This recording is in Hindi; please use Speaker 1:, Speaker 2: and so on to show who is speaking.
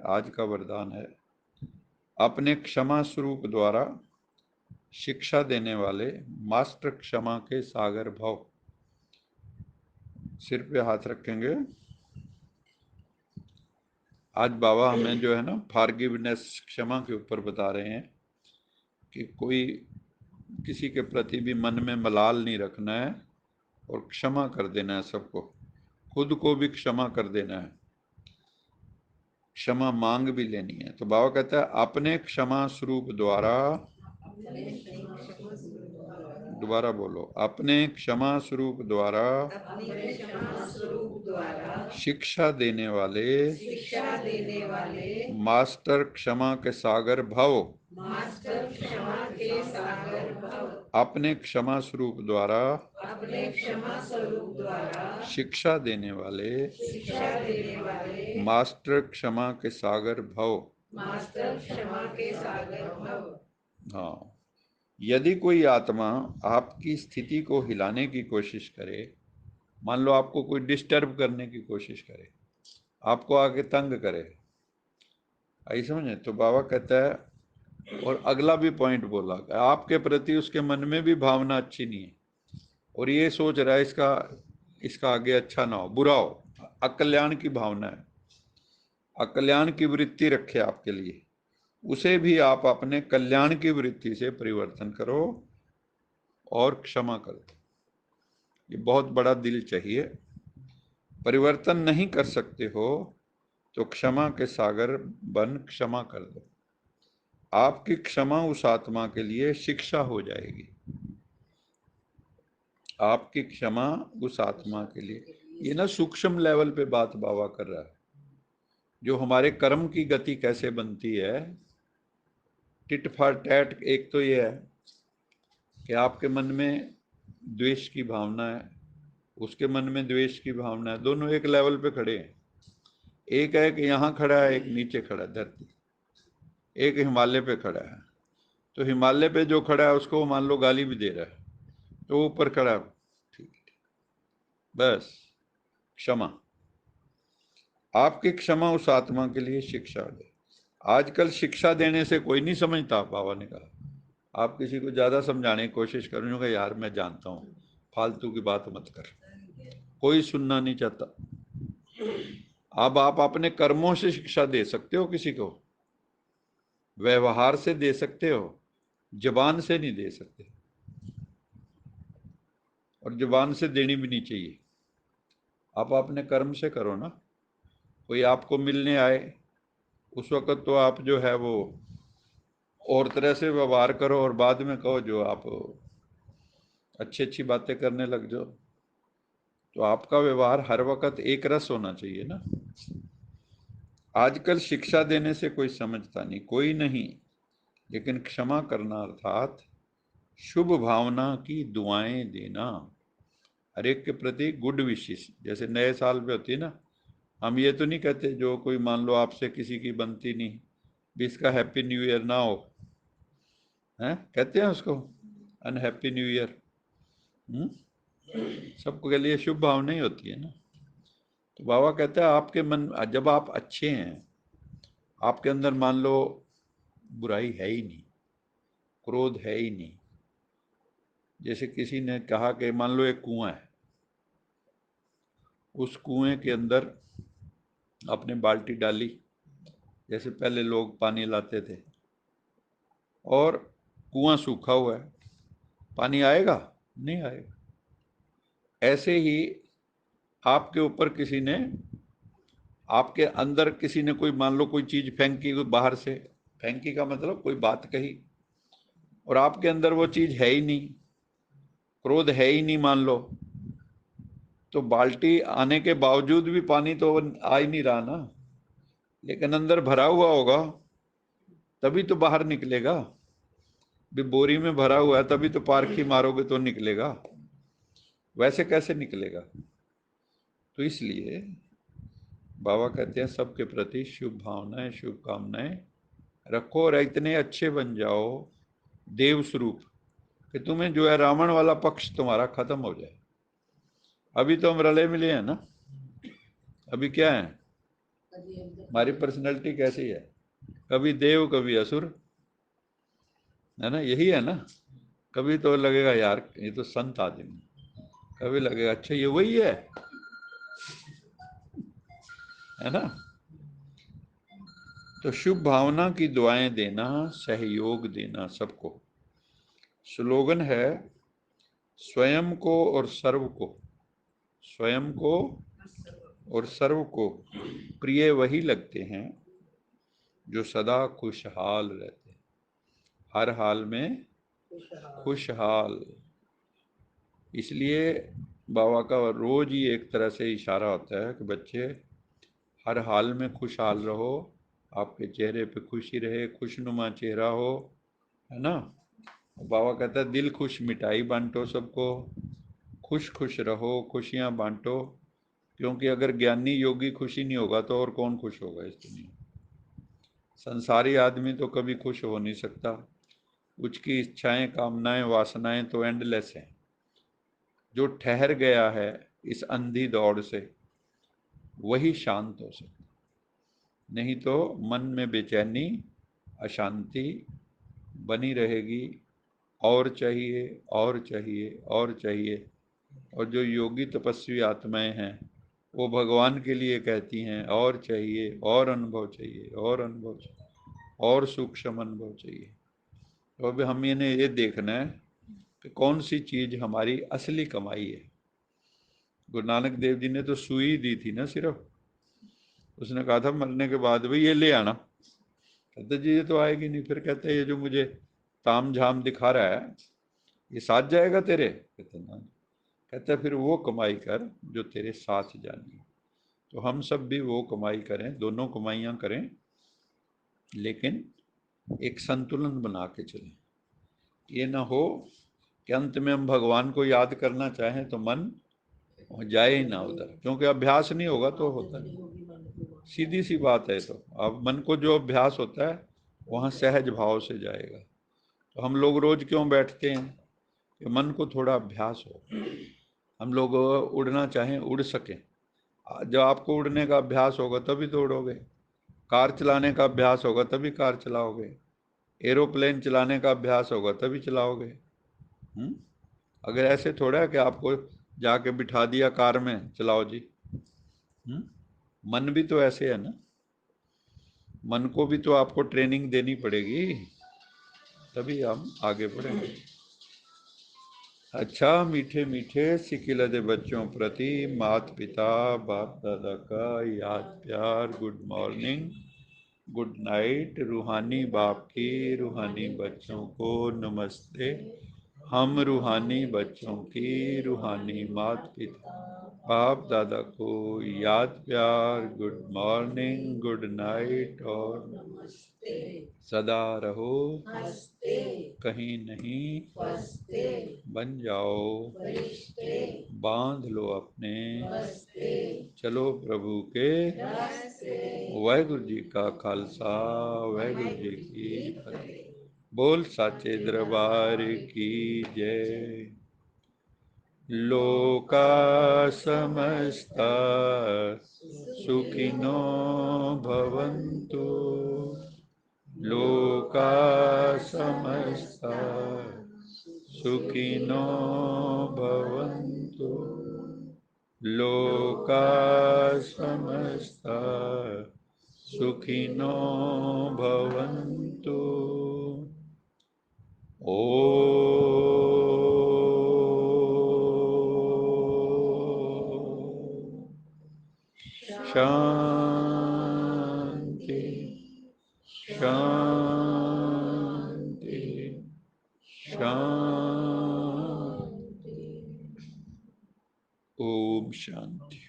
Speaker 1: आज का वरदान है, अपने क्षमा स्वरूप द्वारा शिक्षा देने वाले मास्टर क्षमा के सागर भव। सिर पे हाथ रखेंगे। आज बाबा हमें जो है ना फॉरगिवनेस, क्षमा के ऊपर बता रहे हैं कि कोई किसी के प्रति भी मन में मलाल नहीं रखना है और क्षमा कर देना है सबको, खुद को भी क्षमा कर देना है, क्षमा मांग भी लेनी है। तो बाबा कहता है अपने क्षमा स्वरूप द्वारा, दोबारा बोलो, अपने क्षमा स्वरूप द्वारा शिक्षा देने वाले मास्टर क्षमा के सागर भव। अपने क्षमा स्वरूप द्वारा शिक्षा देने वाले मास्टर क्षमा के सागर भव। हाँ, यदि कोई आत्मा आपकी स्थिति को हिलाने की कोशिश करे, मान लो आपको कोई डिस्टर्ब करने की कोशिश करे, आपको आके तंग करे, आई समझे, तो बाबा कहता है, और अगला भी पॉइंट बोला, आपके प्रति उसके मन में भी भावना अच्छी नहीं है और ये सोच रहा है इसका आगे अच्छा ना हो, बुरा हो, अकल्याण की भावना है, अकल्याण की वृत्ति रखे आपके लिए, उसे भी आप अपने कल्याण की वृत्ति से परिवर्तन करो और क्षमा करो। ये बहुत बड़ा दिल चाहिए। परिवर्तन नहीं कर सकते हो तो क्षमा के सागर बन क्षमा कर दो। आपकी क्षमा उस आत्मा के लिए शिक्षा हो जाएगी। आपकी क्षमा उस आत्मा के लिए, ये ना सूक्ष्म लेवल पे बात बाबा कर रहा है, जो हमारे कर्म की गति कैसे बनती है, टिट फॉर टैट। एक तो ये है कि आपके मन में द्वेष की भावना है, उसके मन में द्वेष की भावना है, दोनों एक लेवल पे खड़े हैं। एक है कि यहाँ खड़ा है, एक नीचे खड़ा है धरती, एक हिमालय पे खड़ा है। तो हिमालय पे जो खड़ा है उसको मान लो गाली भी दे रहा है, तो ऊपर खड़ा है, ठीक है, बस क्षमा। आपकी क्षमा उस आत्मा के लिए शिक्षा दे। आजकल शिक्षा देने से कोई नहीं समझता, बाबा ने कहा आप किसी को ज्यादा समझाने की कोशिश करोगे, यार मैं जानता हूं, फालतू की बात मत कर, कोई सुनना नहीं चाहता। अब आप अपने कर्मों से शिक्षा दे सकते हो, किसी को व्यवहार से दे सकते हो, जबान से नहीं दे सकते, और जबान से देनी भी नहीं चाहिए। आप अपने कर्म से करो ना। कोई आपको मिलने आए, उस वक्त तो आप जो है वो और तरह से व्यवहार करो और बाद में कहो जो आप अच्छी अच्छी बातें करने लग जाओ। तो आपका व्यवहार हर वक्त एक रस होना चाहिए ना। आजकल शिक्षा देने से कोई समझता नहीं, कोई नहीं, लेकिन क्षमा करना अर्थात शुभ भावना की दुआएं देना, हर एक के प्रति गुड विशेष। जैसे नए साल पे होती है ना, हम ये तो नहीं कहते जो कोई मान लो आपसे किसी की बनती नहीं भी इसका हैप्पी न्यू ईयर ना हो, हैं कहते हैं उसको अनहैप्पी न्यू ईयर। सबके के लिए शुभ भावना ही होती है ना। तो बाबा कहते हैं आपके मन, जब आप अच्छे हैं, आपके अंदर मान लो बुराई है ही नहीं, क्रोध है ही नहीं। जैसे किसी ने कहा कि मान लो एक कुआं है, उस कुएं के अंदर आपने बाल्टी डाली, जैसे पहले लोग पानी लाते थे, और कुआं सूखा हुआ है, पानी आएगा? नहीं आएगा। ऐसे ही आपके ऊपर किसी ने, आपके अंदर किसी ने कोई मान लो कोई चीज फेंकी, कोई बाहर से फेंकी का मतलब कोई बात कही, और आपके अंदर वो चीज है ही नहीं, क्रोध है ही नहीं मान लो, तो बाल्टी आने के बावजूद भी पानी तो आ ही नहीं रहा ना, लेकिन अंदर भरा हुआ होगा तभी तो बाहर निकलेगा। भी बोरी में भरा हुआ है तभी तो पारखी मारोगे तो निकलेगा, वैसे कैसे निकलेगा? तो इसलिए बाबा कहते हैं सबके प्रति शुभ भावनाएं, शुभकामनाएं रखो और इतने अच्छे बन जाओ देव स्वरूप कि तुम्हें जो है रावण वाला पक्ष तुम्हारा खत्म हो जाए। अभी तो हम रले मिले हैं ना। अभी क्या है, हमारी पर्सनैलिटी कैसी है, कभी देव कभी असुर, है ना, यही है ना। कभी तो लगेगा यार ये तो संत आदमी, कभी लगेगा अच्छा ये वही है ना। तो शुभ भावना की दुआएं देना, सहयोग देना सबको। स्लोगन है स्वयं को और सर्व को, स्वयं को और सर्व को प्रिय वही लगते हैं जो सदा खुशहाल रहते हैं, हर हाल में खुशहाल। इसलिए बाबा का रोज ही एक तरह से इशारा होता है कि बच्चे हर हाल में खुशहाल रहो, आपके चेहरे पे खुशी रहे, खुशनुमा चेहरा हो, है ना। बाबा कहता है दिल खुश मिठाई बांटो सबको, खुश खुश रहो, खुशियां बांटो। क्योंकि अगर ज्ञानी योगी खुशी नहीं होगा तो और कौन खुश होगा इस दुनिया में। संसारी आदमी तो कभी खुश हो नहीं सकता, उसकी इच्छाएं कामनाएं वासनाएं तो एंडलेस हैं। जो ठहर गया है इस अंधी दौड़ से वही शांत हो सकता, नहीं तो मन में बेचैनी अशांति बनी रहेगी। और चाहिए और चाहिए और चाहिए। और जो योगी तपस्वी आत्माएं हैं वो भगवान के लिए कहती हैं और चाहिए, और अनुभव चाहिए, और अनुभव चाहिए, और सूक्ष्म अनुभव चाहिए। तो अब हम इन्हें ये देखना है कि कौन सी चीज हमारी असली कमाई है। गुरु नानक देव जी ने तो सुई दी थी ना सिर्फ, उसने कहा था मरने के बाद भाई ये ले आना। कहते जी ये तो आएगी नहीं। फिर कहते ये जो मुझे ताम झाम दिखा रहा है ये साथ जाएगा तेरे, कहते ना। कहते फिर वो कमाई कर जो तेरे साथ जानी। तो हम सब भी वो कमाई करें, दोनों कमाइयाँ करें, लेकिन एक संतुलन बना के चलें। ये ना हो कि अंत में हम भगवान को याद करना चाहें तो मन जाए ही ना उधर, क्योंकि अभ्यास नहीं होगा तो होता नहीं। सीधी सी बात है। तो अब मन को जो अभ्यास होता है वहाँ सहज भाव से जाएगा। तो हम लोग रोज क्यों बैठते हैं कि मन को थोड़ा अभ्यास हो, हम लोग उड़ना चाहें उड़ सकें। जब आपको उड़ने का अभ्यास होगा तभी तो उड़ोगे, कार चलाने का अभ्यास होगा तभी कार चलाओगे, एरोप्लेन चलाने का अभ्यास होगा तभी चलाओगे। अगर ऐसे थोड़ा है कि आपको जाके बिठा दिया कार में चलाओ जी। मन भी तो ऐसे है ना, मन को भी तो आपको ट्रेनिंग देनी पड़ेगी तभी हम आगे बढ़ेंगे। अच्छा मीठे मीठे सिकिलदे बच्चों प्रति माता पिता बाप दादा का याद प्यार, गुड मॉर्निंग गुड नाइट, रूहानी बाप की रूहानी बच्चों को नमस्ते। हम रूहानी बच्चों की रूहानी माता पिता बाप दादा को याद प्यार, गुड मॉर्निंग गुड नाइट और नमस्ते। सदा रहो हंसते, कहीं नहीं फंसते, बन जाओ फरिश्ते, बांध लो अपने बस्ते, चलो प्रभु के रास्ते। वाहिगुरु जी का खालसा वाहिगुरु जी की फतेह। बोल साचे दरबार की जय। लोका समस्ता सुखिनो भवन्तु, लोका समस्ता सुखिनो भवन्तु, लोका समस्ता सुखिनो भवन्तु। ओ शांति शांति शांति। ओम शांति।